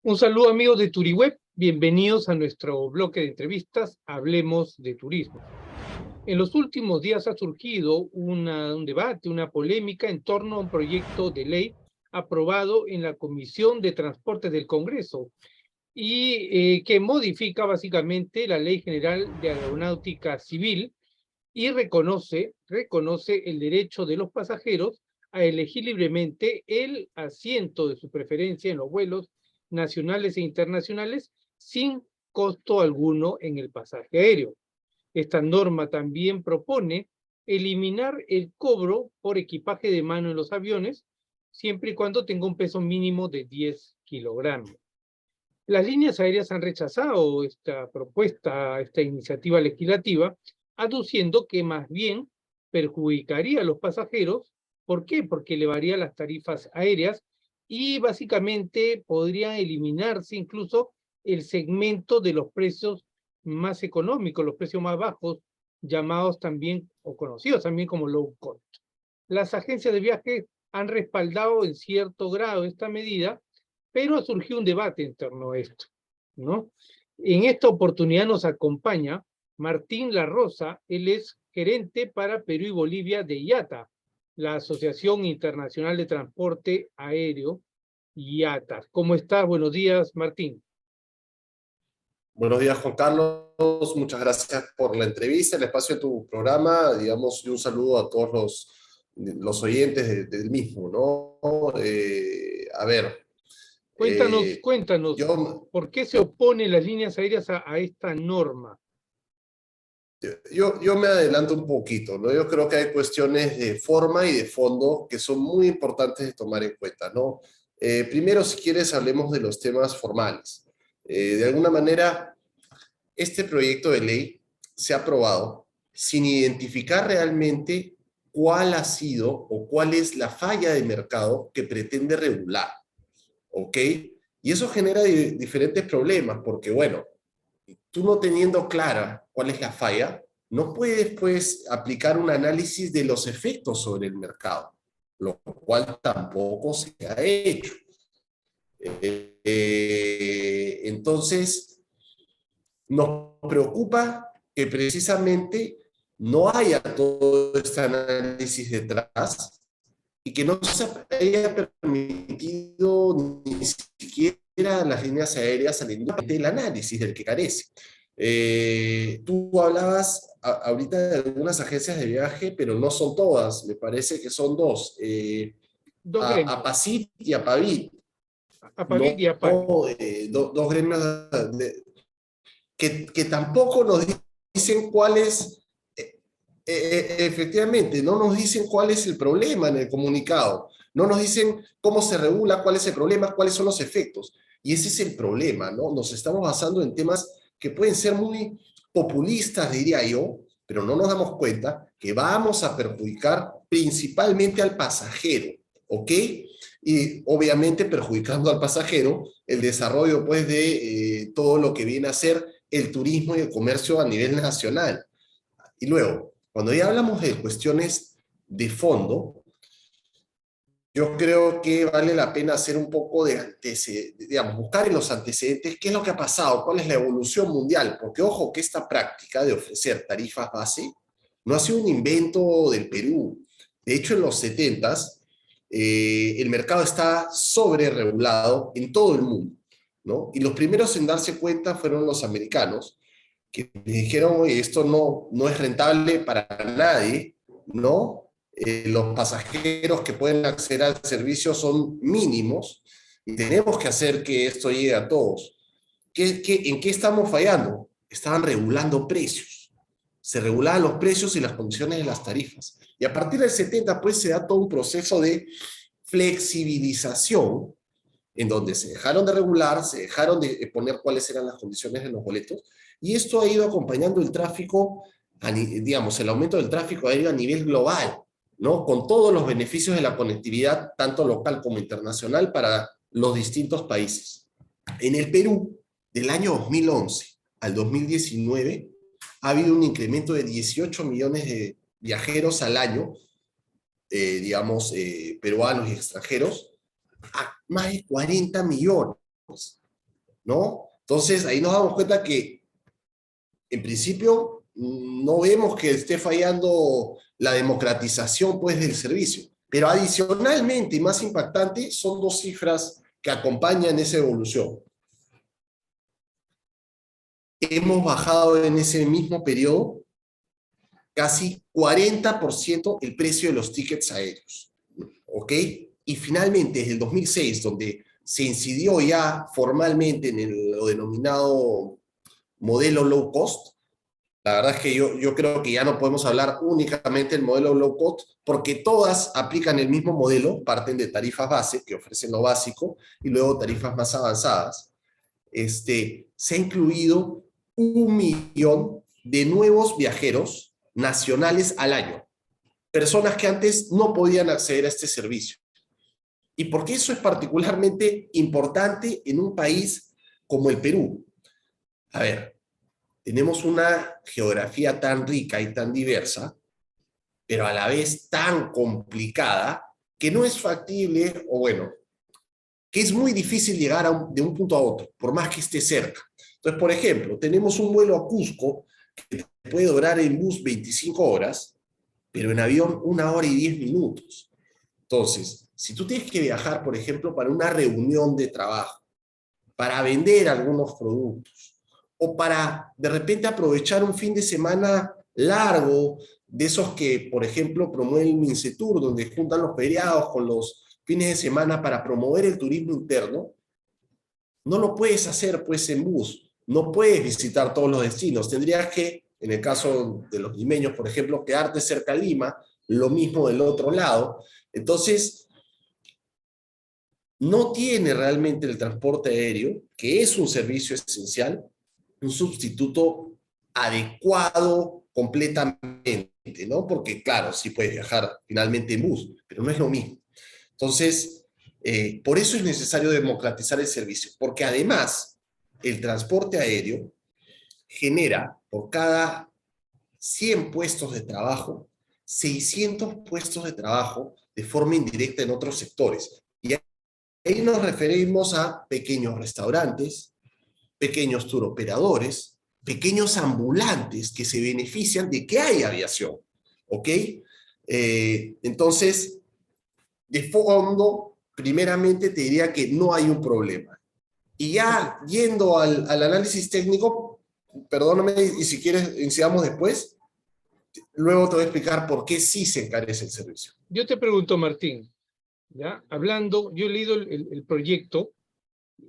Un saludo amigos de Turiweb, bienvenidos a nuestro bloque de entrevistas Hablemos de Turismo. En los últimos días ha surgido un debate, una polémica en torno a un proyecto de ley aprobado en la Comisión de Transportes del Congreso y que modifica básicamente la Ley General de Aeronáutica Civil y reconoce el derecho de los pasajeros a elegir libremente el asiento de su preferencia en los vuelos nacionales e internacionales sin costo alguno en el pasaje aéreo. Esta norma también propone eliminar el cobro por equipaje de mano en los aviones, siempre y cuando tenga un peso mínimo de 10 kilogramos. Las líneas aéreas han rechazado esta propuesta, esta iniciativa legislativa, aduciendo que más bien perjudicaría a los pasajeros. ¿Por qué? Porque elevaría las tarifas aéreas y básicamente podría eliminarse incluso el segmento de los precios más económicos, los precios más bajos, llamados también o conocidos también como low cost. Las agencias de viaje han respaldado en cierto grado esta medida, pero surgió un debate en torno a esto, ¿no? En esta oportunidad nos acompaña Martín La Rosa, él es gerente para Perú y Bolivia de IATA, la Asociación Internacional de Transporte Aéreo, IATA. ¿Cómo estás? Buenos días, Martín. Buenos días, Juan Carlos. Muchas gracias por la entrevista, el espacio de tu programa, digamos, y un saludo a todos los oyentes del mismo, ¿no? A ver, Cuéntanos, yo, ¿por qué se oponen las líneas aéreas a esta norma? yo me adelanto un poquito, ¿no? Yo creo que hay cuestiones de forma y de fondo que son muy importantes de tomar en cuenta, ¿no? Primero, si quieres, hablemos de los temas formales. De alguna manera, este proyecto de ley se ha aprobado sin identificar realmente cuál ha sido o cuál es la falla de mercado que pretende regular, ¿ok? Y eso genera diferentes problemas, porque bueno, tú no teniendo clara cuál es la falla, no puedes pues aplicar un análisis de los efectos sobre el mercado, lo cual tampoco se ha hecho. Entonces, nos preocupa que precisamente no haya todo este análisis detrás y que no se haya permitido ni siquiera a las líneas aéreas al del análisis del que carece. Tú hablabas ahorita de algunas agencias de viaje, pero no son todas, me parece que son dos, Dos gremios, APACIT y APAVIT, Apavit no, y Apavi. dos gremios que tampoco nos dicen cuál es, efectivamente, no nos dicen cuál es el problema en el comunicado, no nos dicen cómo se regula, cuál es el problema, cuáles son los efectos. Y ese es el problema, ¿no? Nos estamos basando en temas que pueden ser muy populistas, diría yo, pero no nos damos cuenta que vamos a perjudicar principalmente al pasajero, ¿ok? Y obviamente perjudicando al pasajero el desarrollo pues de todo lo que viene a ser el turismo y el comercio a nivel nacional. Y luego, cuando ya hablamos de cuestiones de fondo, yo creo que vale la pena hacer un poco de antecedentes, digamos, buscar en los antecedentes qué es lo que ha pasado, cuál es la evolución mundial, porque ojo que esta práctica de ofrecer tarifas base no ha sido un invento del Perú. De hecho, en los 70s, el mercado está sobre regulado en todo el mundo, ¿no? Y los primeros en darse cuenta fueron los americanos, que dijeron, oye, esto no es rentable para nadie, ¿no? Los pasajeros que pueden acceder al servicio son mínimos y tenemos que hacer que esto llegue a todos. ¿En qué estamos fallando? Estaban regulando precios. Se regulaban los precios y las condiciones de las tarifas. Y a partir del 70, pues, se da todo un proceso de flexibilización en donde se dejaron de regular, se dejaron de poner cuáles eran las condiciones de los boletos, y esto ha ido acompañando el tráfico, digamos, el aumento del tráfico aéreo a nivel global, ¿no? Con todos los beneficios de la conectividad, tanto local como internacional, para los distintos países. En el Perú, del año 2011 al 2019, ha habido un incremento de 18 millones de viajeros al año, digamos, peruanos y extranjeros, a más de 40 millones. ¿no? Entonces, ahí nos damos cuenta que, en principio, no vemos que esté fallando la democratización, pues, del servicio. Pero adicionalmente, y más impactante, son dos cifras que acompañan esa evolución. Hemos bajado en ese mismo periodo casi 40% el precio de los tickets aéreos, ¿ok? Y finalmente, desde el 2006, donde se incidió ya formalmente en lo denominado modelo low cost, la verdad es que yo creo que ya no podemos hablar únicamente del modelo low cost, porque todas aplican el mismo modelo, parten de tarifas base, que ofrecen lo básico, y luego tarifas más avanzadas. Se ha incluido 1 millón de nuevos viajeros nacionales al año, personas que antes no podían acceder a este servicio. ¿Y por qué eso es particularmente importante en un país como el Perú? A ver, tenemos una geografía tan rica y tan diversa, pero a la vez tan complicada, que no es factible, o bueno, que es muy difícil llegar de un punto a otro, por más que esté cerca. Entonces, por ejemplo, tenemos un vuelo a Cusco que puede durar en bus 25 horas, pero en avión 1 hora y 10 minutos. Entonces, si tú tienes que viajar, por ejemplo, para una reunión de trabajo, para vender algunos productos, o para de repente aprovechar un fin de semana largo, de esos que, por ejemplo, promueve el Mincetur, donde juntan los feriados con los fines de semana para promover el turismo interno, no lo puedes hacer pues en bus, no puedes visitar todos los destinos, tendrías que, en el caso de los limeños, por ejemplo, quedarte cerca de Lima, lo mismo del otro lado. Entonces, no tiene realmente el transporte aéreo, que es un servicio esencial, un sustituto adecuado completamente, ¿no? Porque, claro, sí puedes viajar finalmente en bus, pero no es lo mismo. Entonces, por eso es necesario democratizar el servicio, porque además el transporte aéreo genera por cada 100 puestos de trabajo, 600 puestos de trabajo de forma indirecta en otros sectores. Y ahí nos referimos a pequeños restaurantes, pequeños turoperadores, pequeños ambulantes que se benefician de que hay aviación, ¿ok? Entonces, de fondo, primeramente te diría que no hay un problema. Y ya yendo al análisis técnico, perdóname, y si quieres iniciamos después, luego te voy a explicar por qué sí se encarece el servicio. Yo te pregunto, Martín, ¿ya? Hablando, yo he leído el proyecto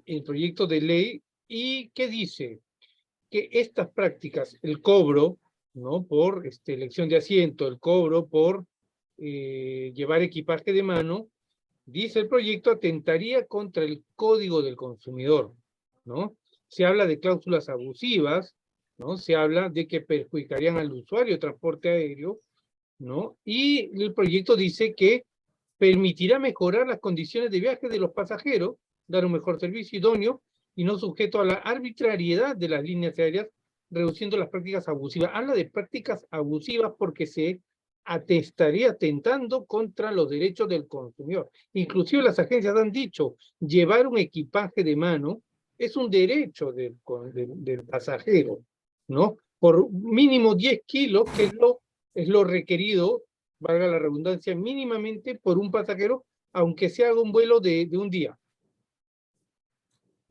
de ley, y ¿qué dice? Que estas prácticas, el cobro, ¿no? Por elección de asiento, el cobro por llevar equipaje de mano, dice el proyecto, atentaría contra el Código del Consumidor, ¿no? Se habla de cláusulas abusivas, ¿no? Se habla de que perjudicarían al usuario de transporte aéreo, ¿no? Y el proyecto dice que permitirá mejorar las condiciones de viaje de los pasajeros, dar un mejor servicio idóneo y no sujeto a la arbitrariedad de las líneas aéreas, reduciendo las prácticas abusivas. Habla de prácticas abusivas porque se estaría atentando contra los derechos del consumidor. Inclusive las agencias han dicho, llevar un equipaje de mano es un derecho del pasajero, ¿no? Por mínimo 10 kilos, que es lo requerido, valga la redundancia, mínimamente por un pasajero, aunque se haga un vuelo de un día,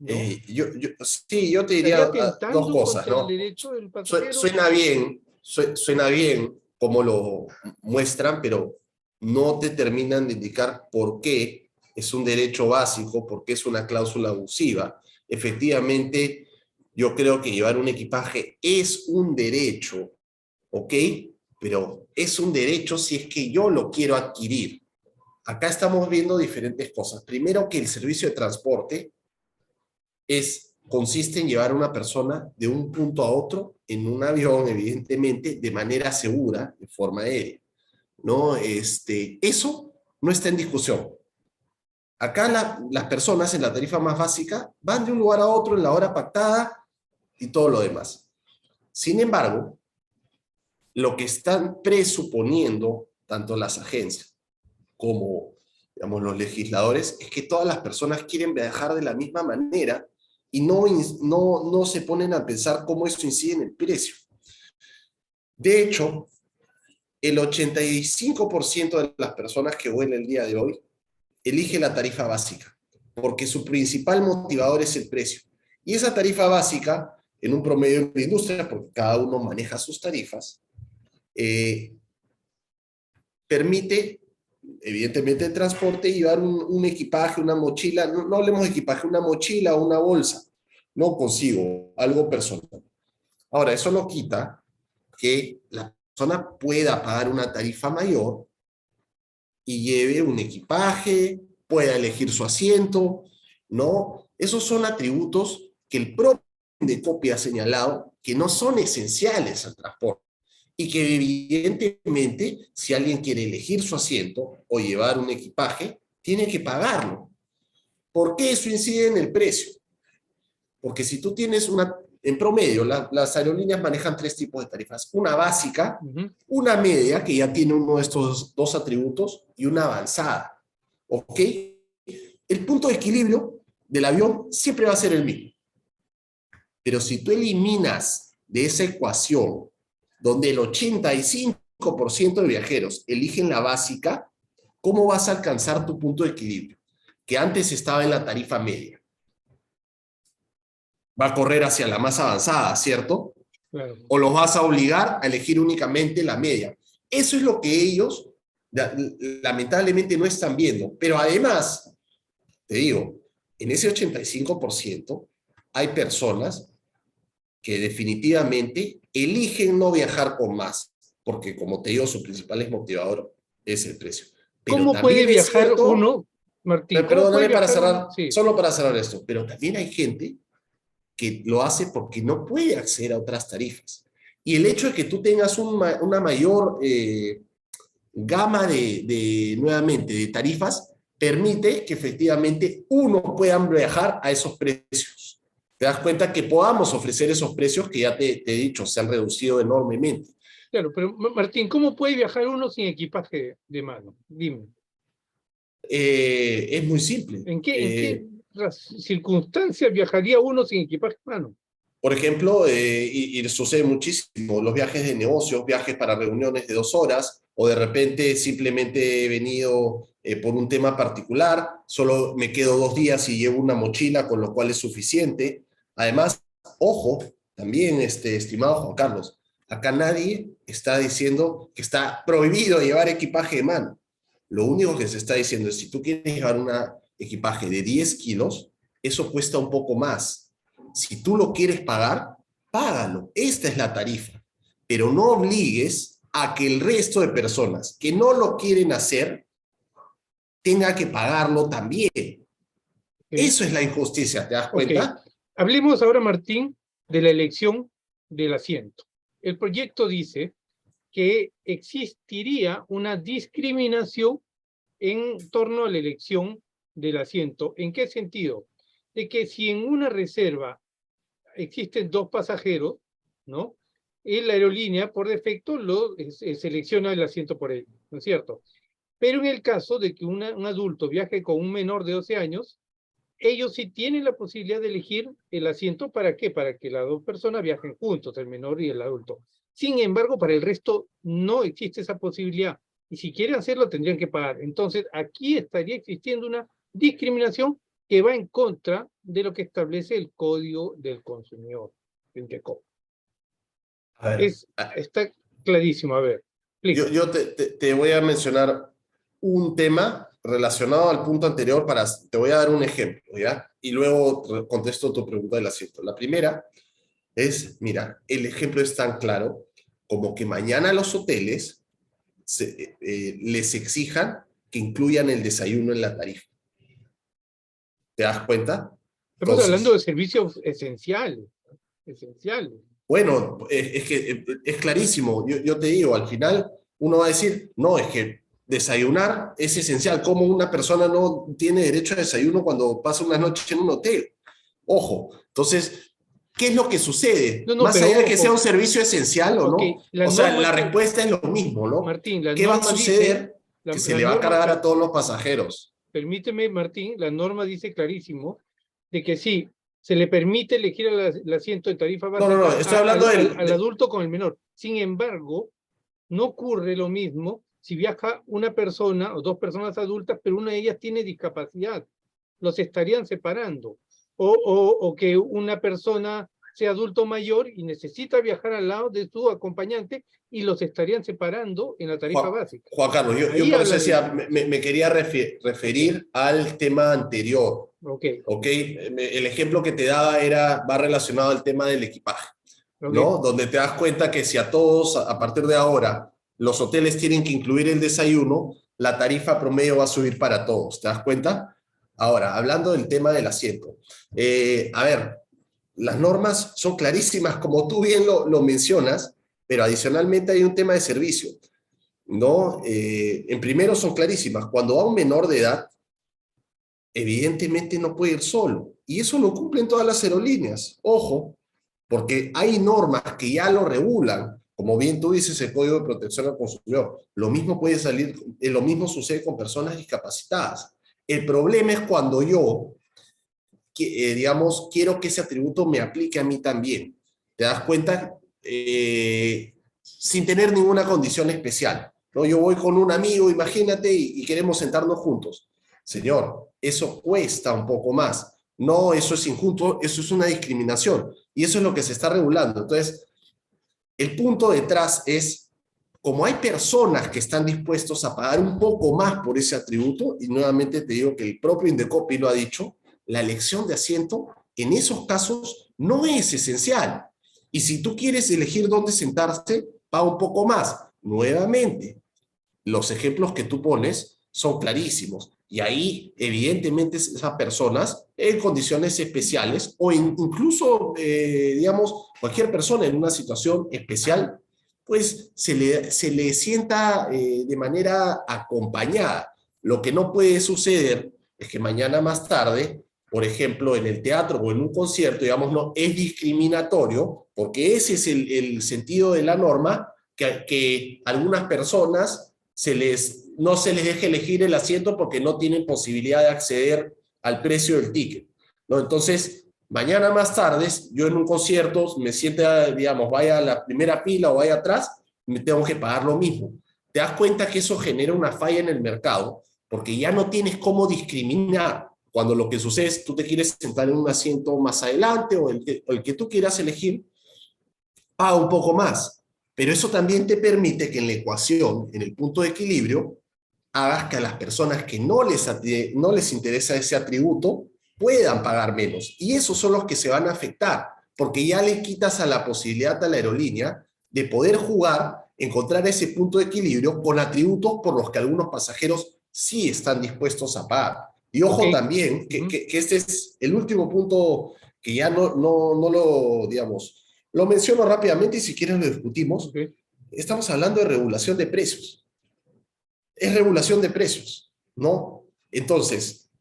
¿no? Sí, yo te diría Estaría dos atentando cosas, contra el ¿no? derecho del pasajero. Suena bien como lo muestran, pero no te terminan de indicar por qué es un derecho básico, por qué es una cláusula abusiva. Efectivamente, yo creo que llevar un equipaje es un derecho, ¿ok? Pero es un derecho si es que yo lo quiero adquirir. Acá estamos viendo diferentes cosas. Primero, que el servicio de transporte consiste en llevar a una persona de un punto a otro en un avión, evidentemente, de manera segura, de forma aérea, ¿no? Eso no está en discusión. Acá las personas en la tarifa más básica van de un lugar a otro en la hora pactada y todo lo demás. Sin embargo, lo que están presuponiendo tanto las agencias como, digamos, los legisladores es que todas las personas quieren viajar de la misma manera y no se ponen a pensar cómo eso incide en el precio. De hecho, el 85% de las personas que vuelan el día de hoy elige la tarifa básica, porque su principal motivador es el precio. Y esa tarifa básica, en un promedio de la industria, porque cada uno maneja sus tarifas, permite, evidentemente, el transporte y llevar un equipaje, una mochila, no hablemos de equipaje, una mochila o una bolsa, no consigo, algo personal. Ahora, eso no quita que la persona pueda pagar una tarifa mayor y lleve un equipaje, pueda elegir su asiento, ¿no? Esos son atributos que el propio Indecopi ha señalado que no son esenciales al transporte y que evidentemente si alguien quiere elegir su asiento o llevar un equipaje, tiene que pagarlo. ¿Por qué eso incide en el precio? Porque si tú tienes en promedio, las aerolíneas manejan tres tipos de tarifas. Una básica, una media, que ya tiene uno de estos dos atributos, y una avanzada. ¿Ok? El punto de equilibrio del avión siempre va a ser el mismo. Pero si tú eliminas de esa ecuación, donde el 85% de viajeros eligen la básica, ¿cómo vas a alcanzar tu punto de equilibrio? Que antes estaba en la tarifa media. Va a correr hacia la más avanzada, ¿cierto? Claro. O los vas a obligar a elegir únicamente la media. Eso es lo que ellos lamentablemente no están viendo. Pero además, te digo, en ese 85% hay personas que definitivamente eligen no viajar con más, porque como te digo, su principal motivador es el precio. Pero ¿Cómo puede también es viajar cierto, uno, Martín? ¿Cómo puede perdóname para viajar cerrar, uno? Sí. solo para cerrar esto, pero también hay gente que lo hace porque no puede acceder a otras tarifas. Y el hecho de que tú tengas una mayor gama nuevamente, de tarifas, permite que efectivamente uno pueda viajar a esos precios. Te das cuenta que podamos ofrecer esos precios que ya te he dicho, se han reducido enormemente. Claro, pero Martín, ¿cómo puede viajar uno sin equipaje de mano? Dime. Es muy simple. ¿En qué circunstancias viajaría uno sin equipaje de mano? Por ejemplo, y sucede muchísimo, los viajes de negocios, viajes para reuniones de 2 horas, o de repente simplemente he venido por un tema particular, solo me quedo 2 días y llevo una mochila, con lo cual es suficiente. Además, ojo, también, estimado Juan Carlos, acá nadie está diciendo que está prohibido llevar equipaje de mano. Lo único que se está diciendo es, si tú quieres llevar un equipaje de 10 kilos, eso cuesta un poco más. Si tú lo quieres pagar, págalo. Esta es la tarifa. Pero no obligues a que el resto de personas que no lo quieren hacer tenga que pagarlo también. Eso es la injusticia, ¿te das cuenta? Hablemos ahora, Martín, de la elección del asiento. El proyecto dice que existiría una discriminación en torno a la elección del asiento. ¿En qué sentido? De que si en una reserva existen 2 pasajeros, ¿no? Y la aerolínea, por defecto, selecciona el asiento por él, ¿no es cierto? Pero en el caso de que un adulto viaje con un menor de 12 años, ellos sí tienen la posibilidad de elegir el asiento. ¿Para qué? Para que las 2 personas viajen juntos, el menor y el adulto. Sin embargo, para el resto no existe esa posibilidad. Y si quieren hacerlo, tendrían que pagar. Entonces, aquí estaría existiendo una discriminación que va en contra de lo que establece el Código del Consumidor. A ver, Está clarísimo. A ver, yo te voy a mencionar un tema relacionado al punto anterior, te voy a dar un ejemplo, ¿ya? Y luego contesto tu pregunta del asiento. La primera es, mira, el ejemplo es tan claro como que mañana los hoteles les exijan que incluyan el desayuno en la tarifa. ¿Te das cuenta? Estamos hablando de servicios esenciales. Esenciales. Bueno, es que es clarísimo. Yo te digo, al final uno va a decir, no, es que desayunar es esencial. ¿Cómo una persona no tiene derecho a desayuno cuando pasa una noche en un hotel? Ojo, entonces, ¿qué es lo que sucede? Más allá de que sea un servicio esencial o no. O sea, la respuesta es lo mismo, ¿no? Martín, ¿qué va a suceder? Que se le va a cargar a todos los pasajeros. Permíteme, Martín, la norma dice clarísimo de que sí, se le permite elegir el asiento de tarifa No, básica no, no, estoy hablando al adulto con el menor. Sin embargo, no ocurre lo mismo si viaja una persona o dos personas adultas, pero una de ellas tiene discapacidad. Los estarían separando. O que una persona sea adulto mayor y necesita viajar al lado de su acompañante y los estarían separando en la tarifa básica. Juan Carlos, yo Ahí por eso habla decía, me quería referir al tema anterior. Ok. El ejemplo que te daba va relacionado al tema del equipaje, ¿no? Donde te das cuenta que si a todos, a partir de ahora, los hoteles tienen que incluir el desayuno, la tarifa promedio va a subir para todos, ¿te das cuenta? Ahora, hablando del tema del asiento. A ver, las normas son clarísimas, como tú bien lo mencionas, pero adicionalmente hay un tema de servicio, ¿no? En primero son clarísimas. Cuando va un menor de edad, evidentemente no puede ir solo. Y eso lo cumplen todas las aerolíneas. Ojo, porque hay normas que ya lo regulan. Como bien tú dices, el Código de Protección al Consumidor. Lo mismo puede salir, lo mismo sucede con personas discapacitadas. El problema es cuando yo, digamos, quiero que ese atributo me aplique a mí también. ¿Te das cuenta? Sin tener ninguna condición especial, ¿no? Yo voy con un amigo, imagínate, y queremos sentarnos juntos. Señor, eso cuesta un poco más. No, eso es injusto, eso es una discriminación. Y eso es lo que se está regulando. Entonces, el punto detrás es, como hay personas que están dispuestos a pagar un poco más por ese atributo, y nuevamente te digo que el propio Indecopi lo ha dicho, la elección de asiento en esos casos no es esencial. Y si tú quieres elegir dónde sentarse, paga un poco más. Nuevamente, los ejemplos que tú pones son clarísimos. Y ahí, evidentemente, esas personas en condiciones especiales o incluso, digamos, cualquier persona en una situación especial, pues se le sienta de manera acompañada. Lo que no puede suceder es que mañana más tarde, por ejemplo, en el teatro o en un concierto, digamos, no es discriminatorio, porque ese es el sentido de la norma, que algunas personas no se les deje elegir el asiento porque no tienen posibilidad de acceder al precio del ticket, ¿no? Entonces, mañana más tarde, yo en un concierto me sienta, digamos, vaya a la primera fila o vaya atrás, me tengo que pagar lo mismo. Te das cuenta que eso genera una falla en el mercado, porque ya no tienes cómo discriminar. Cuando lo que sucede es tú te quieres sentar en un asiento más adelante o el que tú quieras elegir, paga un poco más. Pero eso también te permite que en la ecuación, en el punto de equilibrio, hagas que a las personas que no les interesa ese atributo puedan pagar menos. Y esos son los que se van a afectar, porque ya le quitas a la posibilidad a la aerolínea de poder jugar, encontrar ese punto de equilibrio con atributos por los que algunos pasajeros sí están dispuestos a pagar. Y ojo también, que este es el último punto que ya no lo, digamos, lo menciono rápidamente y si quieren lo discutimos. Estamos hablando de regulación de precios. Es regulación de precios, ¿no? Entonces,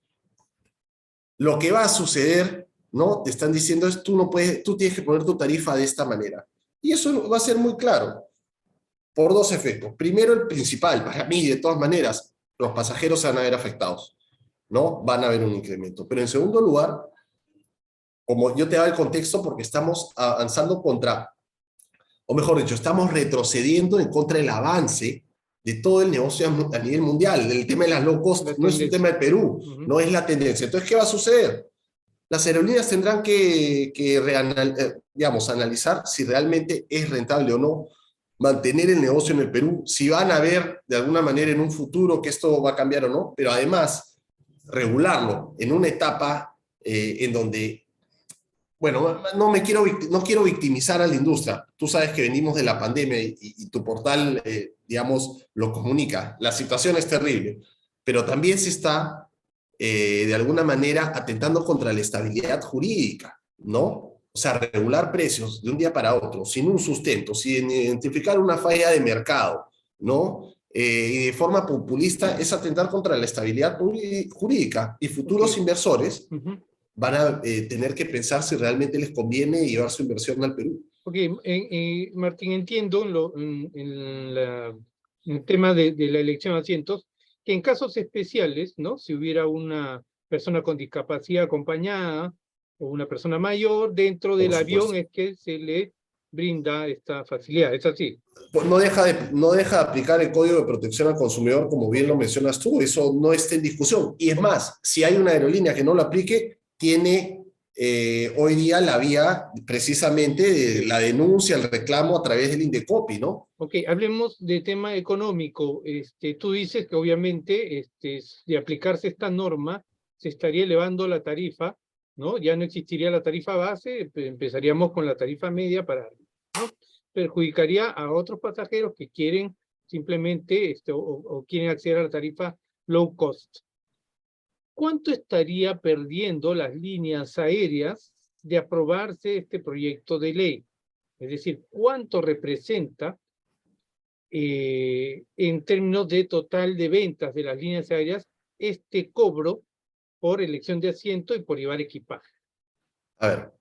lo que va a suceder, ¿no? Te están diciendo es, tú tienes que poner tu tarifa de esta manera. Y eso va a ser muy claro, por dos efectos. Primero, el principal, para mí, de todas maneras, los pasajeros se van a ver afectados, ¿no? Van a haber un incremento. Pero en segundo lugar, como yo te daba el contexto, porque estamos avanzando o mejor dicho, estamos retrocediendo en contra del avance de todo el negocio a nivel mundial. El tema de las low cost no es un tema de Perú, no es la tendencia. Entonces, ¿qué va a suceder? Las aerolíneas tendrán que digamos, analizar si realmente es rentable o no mantener el negocio en el Perú, si van a ver de alguna manera en un futuro que esto va a cambiar o no, pero además regularlo en una etapa en donde, bueno, no quiero victimizar a la industria. Tú sabes que venimos de la pandemia y tu portal, digamos, lo comunica. La situación es terrible, pero también se está, de alguna manera, atentando contra la estabilidad jurídica, ¿no? O sea, regular precios de un día para otro, sin un sustento, sin identificar una falla de mercado, ¿no? Y de forma populista es atentar contra la estabilidad jurídica y futuros inversores van a tener que pensar si realmente les conviene llevar su inversión al Perú. Ok, Martín, entiendo en el tema de la elección de asientos, que en casos especiales, ¿no? Si hubiera una persona con discapacidad acompañada o una persona mayor dentro Por del avión supuesto. es que se le brinda esta facilidad. ¿Es así? Pues no deja de aplicar el Código de Protección al Consumidor, como bien lo mencionas tú, eso no está en discusión. Y es más, si hay una aerolínea que no lo aplique, tiene hoy día la vía precisamente de la denuncia, el reclamo a través del Indecopi, ¿no? Ok, hablemos de tema económico. Tú dices que obviamente de aplicarse esta norma se estaría elevando la tarifa, ¿no? Ya no existiría la tarifa base, empezaríamos con la tarifa media para, ¿no? Perjudicaría a otros pasajeros que quieren simplemente o quieren acceder a la tarifa low cost. ¿Cuánto estaría perdiendo las líneas aéreas de aprobarse este proyecto de ley? Es decir, ¿cuánto representa en términos de total de ventas de las líneas aéreas este cobro por elección de asiento y por llevar equipaje? A ver,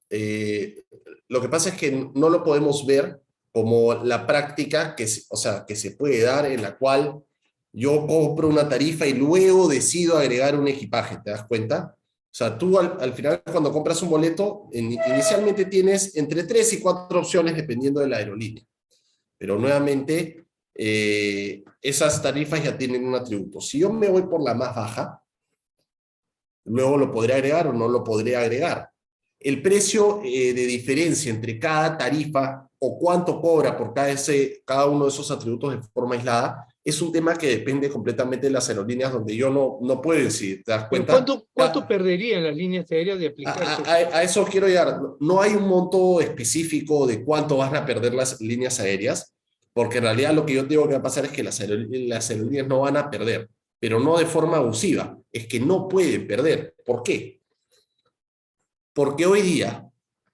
lo que pasa es que no lo podemos ver como la práctica o sea, que se puede dar en la cual yo compro una tarifa y luego decido agregar un equipaje, ¿te das cuenta? O sea, tú al final cuando compras un boleto, inicialmente tienes entre 3 y 4 opciones dependiendo de la aerolínea, pero nuevamente esas tarifas ya tienen un atributo. Si yo me voy por la más baja, luego lo podré agregar o no lo podré agregar. El precio de diferencia entre cada tarifa o cuánto cobra por cada uno de esos atributos de forma aislada es un tema que depende completamente de las aerolíneas donde yo no puedo decir, ¿te das Pero cuenta? ¿cuánto perderían las líneas aéreas de aplicarse esto? A eso quiero llegar. No hay un monto específico de cuánto van a perder las líneas aéreas, porque en realidad lo que yo digo que va a pasar es que las aerolíneas no van a perder, pero no de forma abusiva, es que no pueden perder. ¿Por qué? Porque hoy día,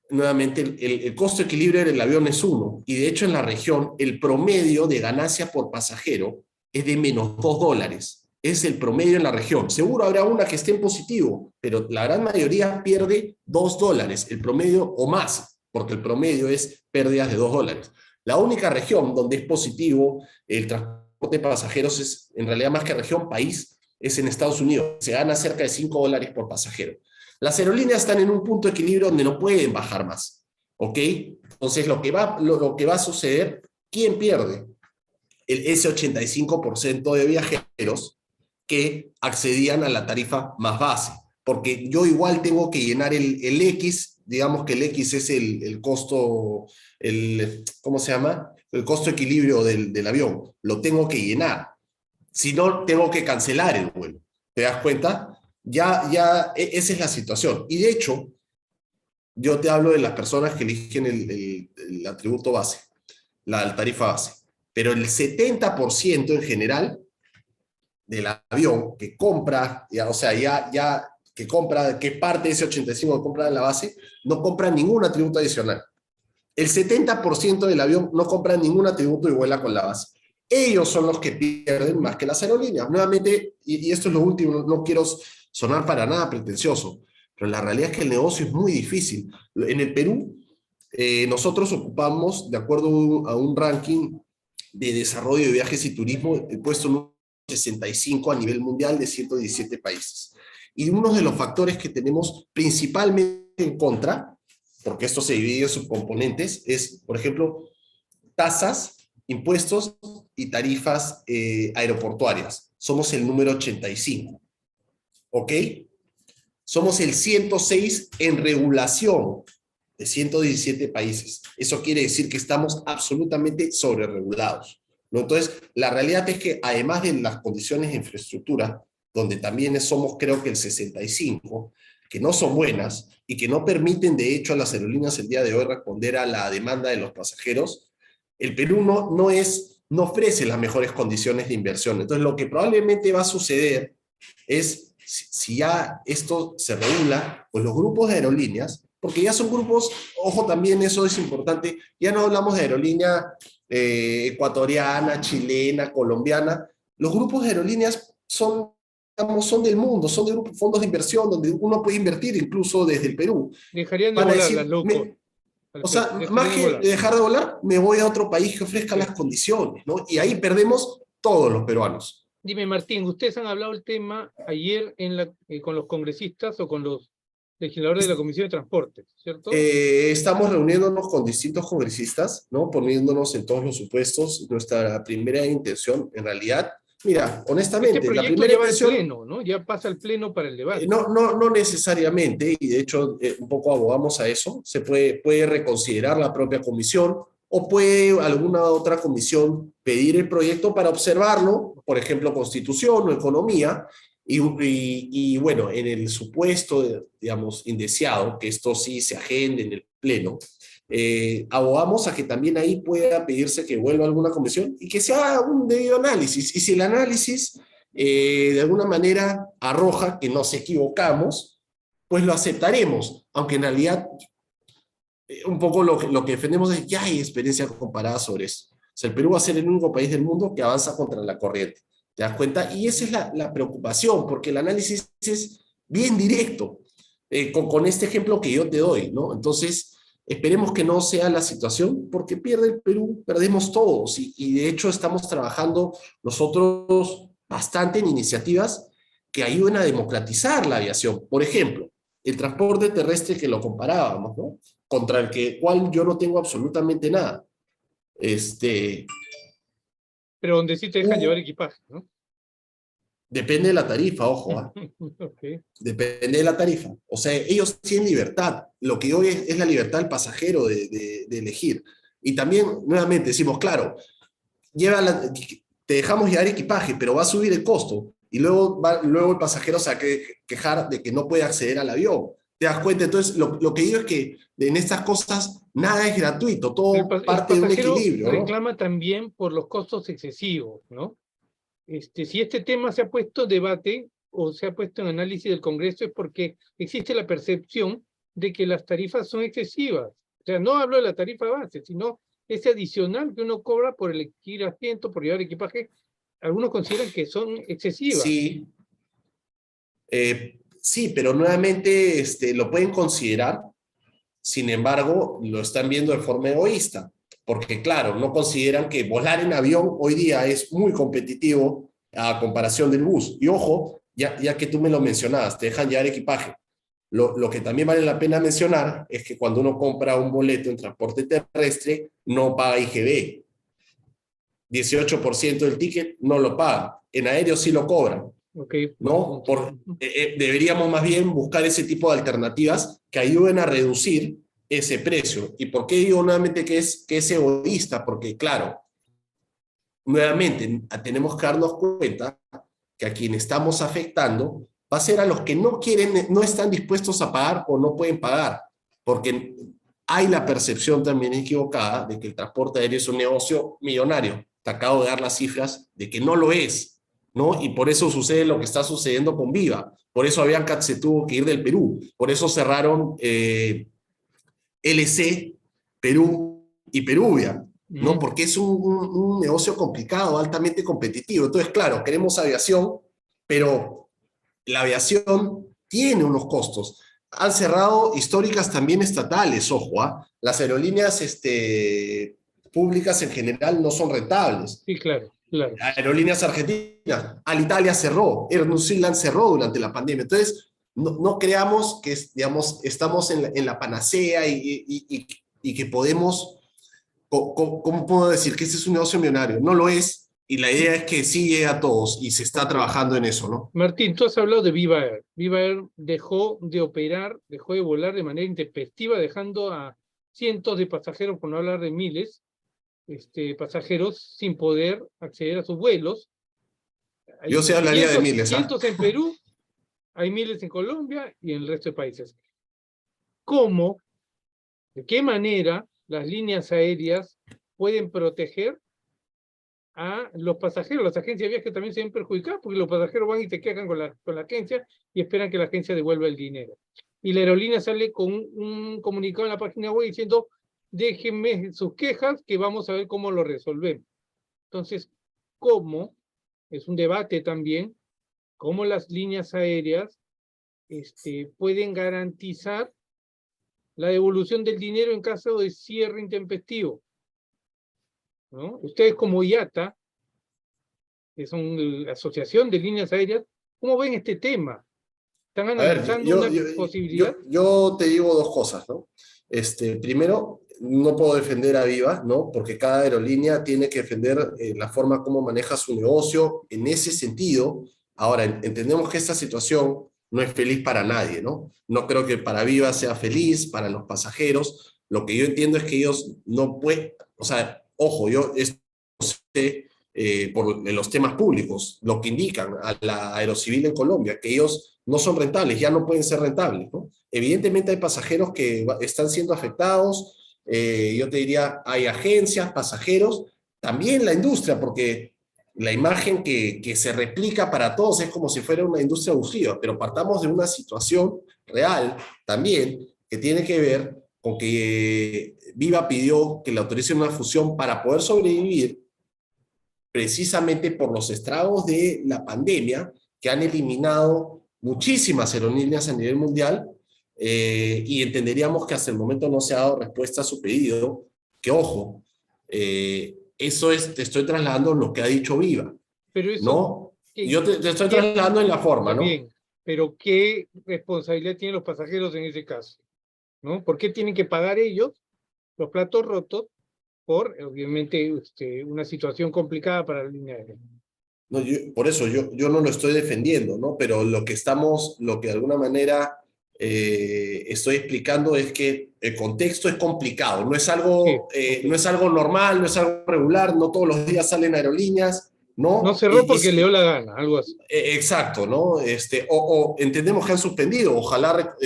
nuevamente, el costo equilibrio del avión es 1, y de hecho en la región el promedio de ganancia por pasajero es de menos $2. Es el promedio en la región. Seguro habrá una que esté en positivo, pero la gran mayoría pierde $2, el promedio o más, porque el promedio es pérdidas de $2. La única región donde es positivo el transporte de pasajeros es, en realidad más que región, país, es en Estados Unidos. Se gana cerca de $5 por pasajero. Las aerolíneas están en un punto de equilibrio donde no pueden bajar más, ¿ok? Entonces, lo que va a suceder, ¿quién pierde? Ese 85% de viajeros que accedían a la tarifa más base, porque yo igual tengo que llenar el X, digamos que el X es el costo, ¿cómo se llama? El costo equilibrio del avión, lo tengo que llenar. Si no, tengo que cancelar el vuelo. ¿Te das cuenta? Esa es la situación. Y de hecho, yo te hablo de las personas que eligen el atributo base, la tarifa base. Pero el 70% en general del avión que compra, ya, o sea, que compra, que parte de ese 85% que compra en la base, no compra ningún atributo adicional. El 70% del avión no compra ningún atributo y vuela con la base. Ellos son los que pierden más que las aerolíneas. Nuevamente, y esto es lo último, no quiero sonar para nada pretencioso, pero la realidad es que el negocio es muy difícil. En el Perú, nosotros ocupamos, de acuerdo a un ranking de desarrollo de viajes y turismo, el puesto número 65 a nivel mundial de 117 países. Y uno de los factores que tenemos principalmente en contra, porque esto se divide en subcomponentes, es, por ejemplo, tasas, impuestos y tarifas aeroportuarias. Somos el número 85, ¿ok? Somos el 106 en regulación de 117 países. Eso quiere decir que estamos absolutamente sobreregulados, ¿no? Entonces, la realidad es que además de las condiciones de infraestructura, donde también somos creo que el 65, que no son buenas y que no permiten de hecho a las aerolíneas el día de hoy responder a la demanda de los pasajeros, el Perú no ofrece las mejores condiciones de inversión. Entonces, lo que probablemente va a suceder es, si ya esto se regula, pues los grupos de aerolíneas, porque ya son grupos, ojo también, eso es importante, ya no hablamos de aerolínea ecuatoriana, chilena, colombiana, los grupos de aerolíneas son, digamos, son del mundo, son de grupos, fondos de inversión donde uno puede invertir incluso desde el Perú. Dejarían de Van a volar las decir, low cost, o sea, Alfredo, más dejarían de que volar. dejar de volar, me voy a otro país que ofrezca Sí. las condiciones, ¿no? Y ahí perdemos todos los peruanos. Dime, Martín, ustedes han hablado el tema ayer con los congresistas o con los legislador de la Comisión de Transporte, ¿cierto? Estamos reuniéndonos con distintos congresistas, ¿no? Poniéndonos en todos los supuestos. Nuestra primera intención, en realidad, mira, Este honestamente, la proyecto primera ya va al intención, Pleno, ¿no? Ya pasa al Pleno para el debate. no necesariamente, y de hecho un poco abogamos a eso, se puede reconsiderar la propia comisión o puede alguna otra comisión pedir el proyecto para observarlo, por ejemplo, Constitución o Economía, y bueno, en el supuesto, digamos, indeseado, que esto sí se agende en el Pleno, abogamos a que también ahí pueda pedirse que vuelva a alguna comisión y que se haga un debido análisis. Y si el análisis de alguna manera arroja que nos equivocamos, pues lo aceptaremos, aunque en realidad un poco lo que defendemos es que ya hay experiencia comparada sobre eso. O sea, el Perú va a ser el único país del mundo que avanza contra la corriente. ¿Te das cuenta? Y esa es la preocupación, porque el análisis es bien directo, con este ejemplo que yo te doy, ¿no? Entonces, esperemos que no sea la situación, porque pierde el Perú, perdemos todos, y de hecho estamos trabajando nosotros bastante en iniciativas que ayuden a democratizar la aviación. Por ejemplo, el transporte terrestre que lo comparábamos, ¿no? Contra el cual yo no tengo absolutamente nada. Este, Pero donde sí te dejan llevar equipaje, ¿no? Depende de la tarifa, ojo, ¿ah? Okay. Depende de la tarifa. O sea, ellos tienen libertad. Lo que hoy es la libertad del pasajero de elegir. Y también, nuevamente, decimos, claro, te dejamos llevar equipaje, pero va a subir el costo. Y luego el pasajero se va a quejar de que no puede acceder al avión. ¿Te das cuenta? Entonces, lo que digo es que en estas cosas nada es gratuito, todo El parte de un pasajero equilibrio, ¿no? reclama también por los costos excesivos, ¿no? Si este tema se ha puesto en debate o se ha puesto en análisis del Congreso es porque existe la percepción de que las tarifas son excesivas. O sea, no hablo de la tarifa base, sino ese adicional que uno cobra por elegir asiento, por llevar equipaje. Algunos consideran que son excesivas. Sí, sí, pero nuevamente lo pueden considerar. Sin embargo, lo están viendo de forma egoísta, porque claro, no consideran que volar en avión hoy día es muy competitivo a comparación del bus. Y ojo, ya que tú me lo mencionabas, te dejan llevar equipaje. Lo que también vale la pena mencionar es que cuando uno compra un boleto en transporte terrestre, no paga IGB. 18% del ticket no lo paga. En aéreo sí lo cobran. Okay, buen ¿No? punto. Deberíamos más bien buscar ese tipo de alternativas que ayuden a reducir ese precio. ¿Y por qué digo nuevamente que es egoísta? Porque, claro, nuevamente tenemos que darnos cuenta que a quien estamos afectando va a ser a los que no quieren, no están dispuestos a pagar o no pueden pagar, porque hay la percepción también equivocada de que el transporte aéreo es un negocio millonario. Te acabo de dar las cifras de que no lo es, ¿no? Y por eso sucede lo que está sucediendo con Viva. Por eso Avianca se tuvo que ir del Perú. Por eso cerraron LC, Perú y Peruvia, ¿no? Porque es un negocio complicado, altamente competitivo. Entonces, claro, queremos aviación, pero la aviación tiene unos costos. Han cerrado históricas también estatales, ojo, ¿ah? Las aerolíneas públicas en general no son rentables. Sí, claro, claro. Aerolíneas argentinas, Alitalia cerró, Air New Zealand cerró durante la pandemia. Entonces, no creamos que, digamos, estamos en la panacea y que podemos, ¿cómo puedo decir? Que este es un negocio millonario. No lo es, y la idea es que sí llegue a todos, y se está trabajando en eso, ¿no? Martín, tú has hablado de Viva Air. Viva Air dejó de operar, dejó de volar de manera intempestiva, dejando a cientos de pasajeros, por no hablar de miles, pasajeros sin poder acceder a sus vuelos. Yo Hay sí hablaría de miles, ¿ah? cientos en Perú, hay miles en Colombia y en el resto de países. ¿Cómo, de qué manera las líneas aéreas pueden proteger a los pasajeros? Las agencias de viaje también se ven perjudicadas porque los pasajeros van y se quejan con la agencia y esperan que la agencia devuelva el dinero. Y la aerolínea sale con un comunicado en la página web diciendo, déjenme sus quejas que vamos a ver cómo lo resolvemos. Entonces, ¿cómo? Es un debate también, cómo las líneas aéreas pueden garantizar la devolución del dinero en caso de cierre intempestivo, ¿no? Ustedes como IATA, que son la Asociación de Líneas Aéreas, ¿cómo ven este tema? ¿Están A ver, analizando una posibilidad? yo te digo dos cosas, ¿no? Primero, no puedo defender a Viva, ¿no? Porque cada aerolínea tiene que defender la forma como maneja su negocio en ese sentido. Ahora, entendemos que esta situación no es feliz para nadie, ¿no? No creo que para Viva sea feliz, para los pasajeros. Lo que yo entiendo es que ellos no pueden, o sea, ojo, yo sé por los temas públicos, lo que indican a la Aerocivil en Colombia, que ellos no son rentables, ya no pueden ser rentables, ¿no? Evidentemente hay pasajeros que están siendo afectados, yo te diría, hay agencias, pasajeros, también la industria, porque la imagen que se replica para todos es como si fuera una industria abusiva, pero partamos de una situación real también que tiene que ver con que Viva pidió que le autoricen una fusión para poder sobrevivir precisamente por los estragos de la pandemia que han eliminado muchísimas aerolíneas a nivel mundial, y entenderíamos que hasta el momento no se ha dado respuesta a su pedido, que ojo, eso es, te estoy trasladando lo que ha dicho Viva, Pero eso, ¿no? ¿qué, Yo te estoy qué- trasladando en la forma, está ¿no? bien, pero ¿qué responsabilidad tienen los pasajeros en ese caso? ¿No? ¿Por qué tienen que pagar ellos los platos rotos por, obviamente, una situación complicada para la línea aérea? No, por eso yo no lo estoy defendiendo, ¿no? Pero lo que de alguna manera estoy explicando es que el contexto es complicado, Sí, no ok. es algo normal, no es algo regular, no todos los días salen aerolíneas, No ¿no? cerró porque le dio la gana, algo así. Exacto, ¿no? O entendemos que han suspendido, ojalá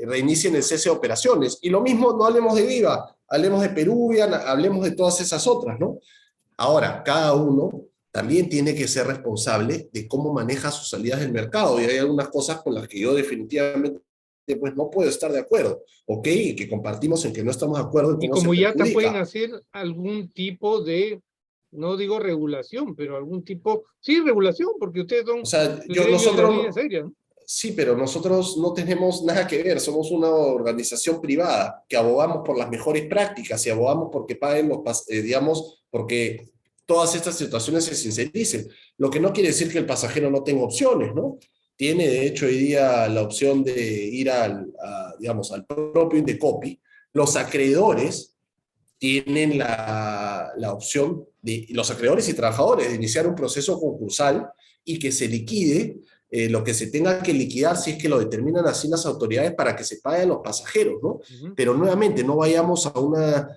reinicien el cese de operaciones. Y lo mismo, no hablemos de Viva, hablemos de Peruvian, hablemos de todas esas otras, ¿no? Ahora, cada uno también tiene que ser responsable de cómo maneja sus salidas del mercado y hay algunas cosas con las que yo definitivamente pues no puedo estar de acuerdo, ¿ok? Y que compartimos en que no estamos de acuerdo en Y cómo se como IATA pueden perjudica. hacer algún tipo de, no digo regulación, pero algún tipo, sí, regulación, porque ustedes O son sea, el gremio de las líneas aéreas, ¿no? sí, pero nosotros no tenemos nada que ver, somos una organización privada que abogamos por las mejores prácticas y abogamos porque paguen digamos, porque todas estas situaciones se sincericen. Lo que no quiere decir que el pasajero no tenga opciones, ¿no? Tiene, de hecho, hoy día la opción de ir digamos, al propio Indecopi. Los acreedores tienen la opción de, los acreedores y trabajadores, de iniciar un proceso concursal y que se liquide lo que se tenga que liquidar si es que lo determinan así las autoridades para que se paguen los pasajeros, ¿no? Ujú. Pero nuevamente, no vayamos a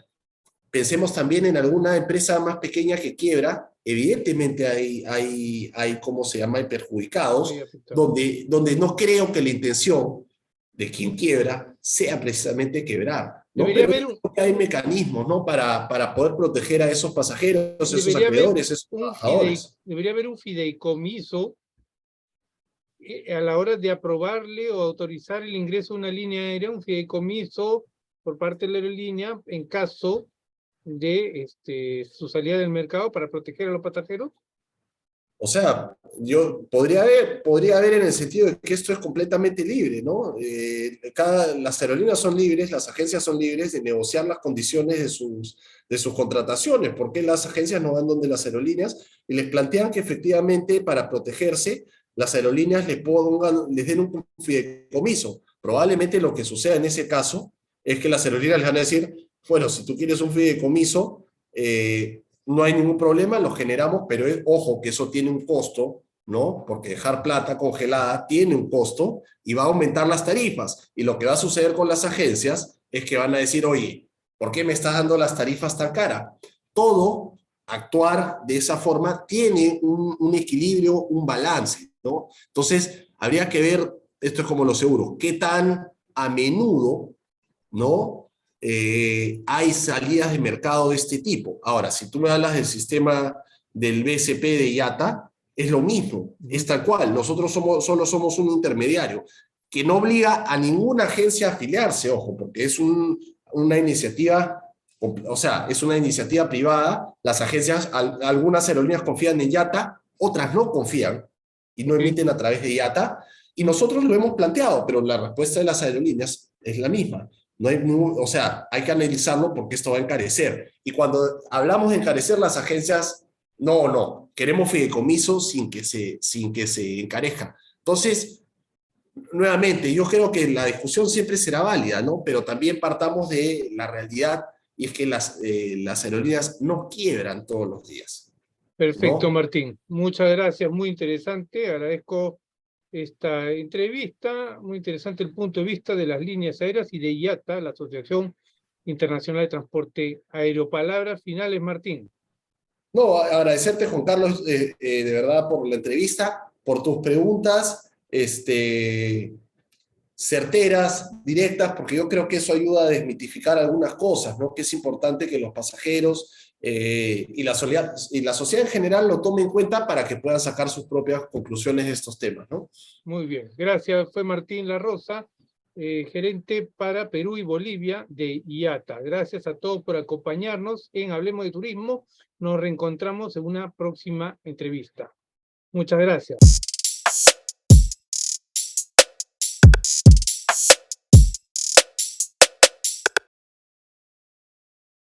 pensemos también en alguna empresa más pequeña que quiebra, evidentemente hay ¿cómo se llama?, hay Ahí perjudicados, afectado. donde no creo que la intención de quien quiebra sea precisamente quebrar, ¿no? Debería Pero haber un, hay mecanismos, ¿no? Para poder proteger a esos pasajeros, esos debería haber acreedores, esos trabajadores. debería haber un fideicomiso a la hora de aprobarle o autorizar el ingreso a una línea aérea, un fideicomiso por parte de la aerolínea en caso de su salida del mercado para proteger a los pasajeros. O sea, yo podría haber en el sentido de que esto es completamente libre, ¿no? Las aerolíneas son libres, las agencias son libres de negociar las condiciones de sus contrataciones. ¿Por qué las agencias no van donde las aerolíneas y les plantean que efectivamente para protegerse las aerolíneas les den un fideicomiso? Probablemente lo que suceda en ese caso es que las aerolíneas les van a decir, bueno, si tú quieres un fideicomiso, no hay ningún problema, lo generamos, pero ojo que eso tiene un costo, ¿no? Porque dejar plata congelada tiene un costo y va a aumentar las tarifas. Y lo que va a suceder con las agencias es que van a decir, oye, ¿por qué me estás dando las tarifas tan caras? Todo actuar de esa forma tiene un equilibrio, un balance, ¿no? Entonces, habría que ver, esto es como los seguros, qué tan a menudo, ¿no? Hay salidas de mercado de este tipo. Ahora, si tú me hablas del sistema del BCP de IATA, es lo mismo, es tal cual. Nosotros solo somos un intermediario que no obliga a ninguna agencia a afiliarse, ojo, porque es una iniciativa, o sea, es una iniciativa privada. Las agencias, algunas aerolíneas confían en IATA, otras no confían y no ¿Sí? emiten a través de IATA. Y nosotros lo hemos planteado, pero la respuesta de las aerolíneas es la misma. No hay, o sea, hay que analizarlo porque esto va a encarecer. Y cuando hablamos de encarecer, las agencias, no, queremos fideicomiso sin que se encarezca. Entonces, nuevamente, yo creo que la discusión siempre será válida, ¿no? Pero también partamos de la realidad y es que las aerolíneas no quiebran todos los días, Perfecto, ¿no? Martín. Muchas gracias, muy interesante. Agradezco esta entrevista, muy interesante el punto de vista de las líneas aéreas y de IATA, la Asociación Internacional de Transporte Aéreo. Palabras finales, Martín. No, agradecerte, Juan Carlos, de verdad por la entrevista, por tus preguntas, certeras, directas, porque yo creo que eso ayuda a desmitificar algunas cosas, ¿no? Que es importante que los pasajeros y la sociedad en general lo tomen en cuenta para que puedan sacar sus propias conclusiones de estos temas, ¿no? Muy bien, gracias. Fue Martín La Rosa, gerente para Perú y Bolivia de IATA. Gracias a todos por acompañarnos en Hablemos de Turismo. Nos reencontramos en una próxima entrevista. Muchas gracias.